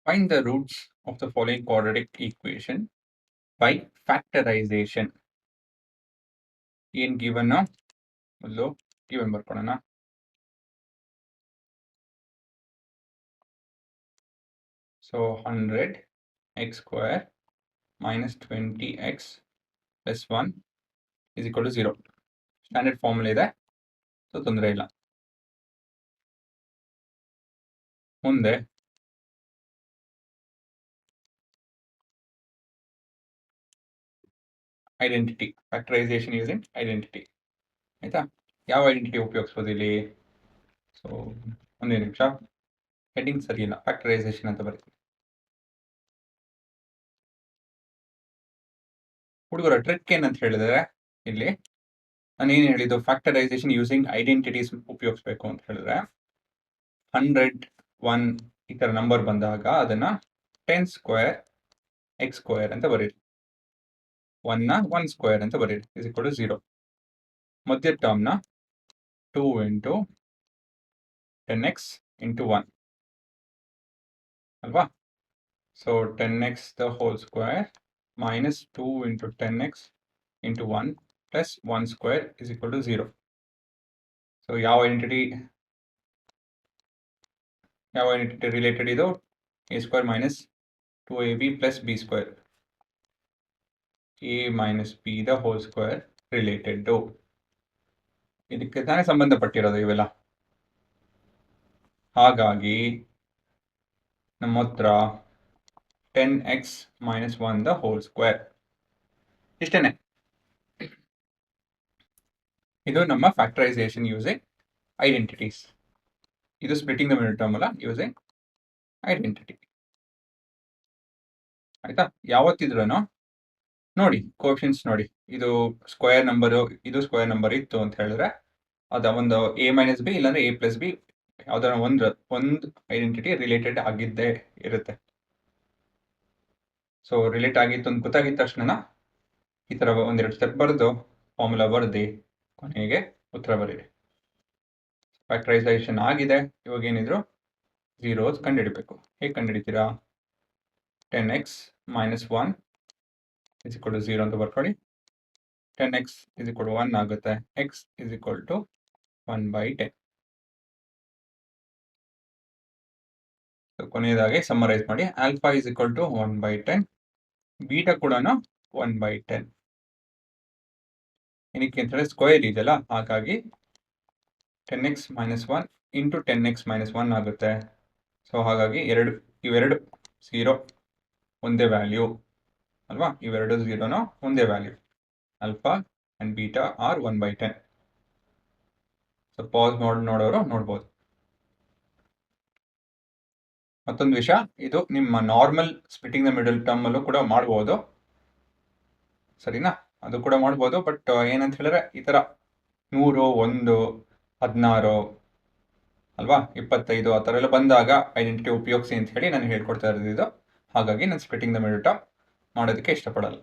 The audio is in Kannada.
Find the roots of the following quadratic equation by factorization. ಏನ್ ಗಿವನ್ ಮೊದಲು ಗಿವನ್ ಬರ್ಕೊಳ್ಳೋಣ. So 100 x square minus 20x plus 1 is equal to 0. Standard formula ಇದೆ, ಸೊ ತೊಂದರೆ ಇಲ್ಲ. ಮುಂದೆ ಐಡೆಂಟಿಟಿ, ಫ್ಯಾಕ್ಟರೈಸೇಷನ್ ಯೂಸಿಂಗ್ ಐಡೆಂಟಿಟಿ. ಆಯ್ತಾ? ಯಾವ ಐಡೆಂಟಿಟಿ ಉಪಯೋಗಿಸ್ಬೋದು ಇಲ್ಲಿ? ಸೊ ಒಂದೇ ನಿಮಿಷ, ಹೆಡ್ಡಿಂಗ್ ಸರಿ ಇಲ್ಲ, ಫ್ಯಾಕ್ಟರೈಸೇಷನ್ ಅಂತ ಬರೀತೀನಿ. ಹುಡುಗರ ಟ್ರಿಕ್ ಏನಂತ ಹೇಳಿದ್ರೆ, ಇಲ್ಲಿ ನಾನು ಏನು ಹೇಳಿದ್ದು, ಫ್ಯಾಕ್ಟರೈಸೇಷನ್ ಯೂಸಿಂಗ್ ಐಡೆಂಟಿಟೀಸ್ ಉಪಯೋಗಿಸ್ಬೇಕು ಅಂತ ಹೇಳಿದ್ರೆ 100 1 ಈ ತರ ನಂಬರ್ ಬಂದಾಗ ಅದನ್ನ 10 ಸ್ಕ್ವೇರ್ x ಸ್ಕ್ವೇರ್ ಅಂತ ಬರೀರಿ, 1 ನ 1 ಸ್ಕ್ವೇರ್ ಅಂತ ಬರೀರಿ, ಇಸ್ ಈಕ್ವಲ್ ಟು 0. ಮಧ್ಯ ಟರ್ಮ್ ನ 2 ಇಂಟು 10x ಇಂಟು 1 ಅಲ್ವಾ? So 10x the whole square minus 2 into 10x into 1 plus 1 square is equal to 0. So ಯಾವ ಐಡೆಂಟಿಟಿ ರಿಲೇಟೆಡ್ ಇದು? a square minus 2ab plus b square, a minus b the whole square related. ಇದಕ್ಕೆ ತಾನೇ ಸಂಬಂಧಪಟ್ಟಿರೋದು ಇವೆಲ್ಲ. ಹಾಗಾಗಿ ನಮ್ಮ ಹತ್ರ 10x minus 1 the whole square ಇಷ್ಟೇನೆ. ಇದು ನಮ್ಮ ಫ್ಯಾಕ್ಟರೈಸೇಷನ್ ಯೂಸಿಂಗ್ ಐಡೆಂಟಿಟೀಸ್. ಇದು ಸ್ಪ್ಲಿಟಿಂಗ್ ದ ಮಿಡಲ್ ಟರ್ಮ್ ಅಲ್ಲ, ಯೂಸಿಂಗ್ ಐಡೆಂಟಿಟಿ. ಆಯ್ತಾ? ಯಾವತ್ತಿದ್ರೂ ನೋಡಿ ಕೋಎಫಿಷಿಯಂಟ್ಸ್ ನೋಡಿ, ಇದು ಸ್ಕ್ವೇರ್ ನಂಬರು, ಇದು ಸ್ಕ್ವೇರ್ ನಂಬರ್ ಇತ್ತು ಅಂತ ಹೇಳಿದ್ರೆ ಅದ ಒಂದು a ಮೈನಸ್ ಬಿ ಇಲ್ಲಾಂದ್ರೆ a ಪ್ಲಸ್ ಬಿ ಯಾವ್ದಾರ ಒಂದು ಐಡೆಂಟಿಟಿ ರಿಲೇಟೆಡ್ ಆಗಿದ್ದೇ ಇರುತ್ತೆ. ಸೊ ರಿಲೇಟ್ ಆಗಿತ್ತು ಅಂತ ಗೊತ್ತಾಗಿದ್ದ ತಕ್ಷಣ ಈ ತರ ಒಂದೆರಡು ಸ್ಟೆಪ್ ಬರೆದು ಫಾರ್ಮುಲಾ ಬರೆದು ಕೊನೆಗೆ ಉತ್ತರ ಬರೀರಿ. ಫ್ಯಾಕ್ಟರೈಸೇಷನ್ ಆಗಿದೆ, ಇವಾಗ ಏನಿದ್ರು ಝೀರೋಸ್ ಕಂಡುಹಿಡಿಬೇಕು. ಹೇಗೆ ಕಂಡುಹಿಡಿತೀರಾ? 10x minus 1 is equal to 0 ಅಂತ ಬರ್ಕೊಳ್ಳಿ. 10x is equal to 1 ಆಗುತ್ತೆ, x is equal to 1 by 10. ಕೊನೆಯದಾಗಿ ಸಮ್ಮರೈಸ್ ಮಾಡಿ, alpha is equal to 1 by 10, beta ಕೂಡ 1 by 10. ಏನಕ್ಕೆ ಅಂತ ಹೇಳಿದ್ರೆ ಸ್ಕ್ವೇರ್ ಇದೆಯಲ್ಲ, ಹಾಗಾಗಿ 10x minus 1 into 10x minus 1 ಆಗುತ್ತೆ. ಸೊ ಹಾಗಾಗಿ ಇವೆರಡು 0 ಒಂದೇ ವ್ಯಾಲ್ಯೂ ಅಲ್ವಾ? ಇವೆರಡು 0 ಒಂದೇ value. Alpha and beta are 1 by 10. So pass ನೋಡೋರು ನೋಡ್ಬೋದು. ಮತ್ತೊಂದು ವಿಷಯ, ಇದು ನಿಮ್ಮ normal splitting the middle term ಅಲ್ಲೂ ಕೂಡ ಮಾಡ್ಬೋದು, ಸರಿನಾ? ಅದು ಕೂಡ ಮಾಡ್ಬೋದು. ಬಟ್ ಏನಂತ ಹೇಳಿದ್ರೆ ಈ ತರ 100 1 16 ಅಲ್ವಾ 25 ಆ ಥರ ಎಲ್ಲ ಬಂದಾಗ ಐಡೆಂಟಿಟಿ ಉಪಯೋಗಿಸಿ ಅಂತ ಹೇಳಿ ನಾನು ಹೇಳ್ಕೊಡ್ತಾ ಇರೋದು. ಹಾಗಾಗಿ ನಾನು ಸ್ಪ್ಲಿಟಿಂಗ್ ದ ಮಿಡಲ್ ಟರ್ಮ್ ಮಾಡೋದಕ್ಕೆ ಇಷ್ಟಪಡಲ್ಲ.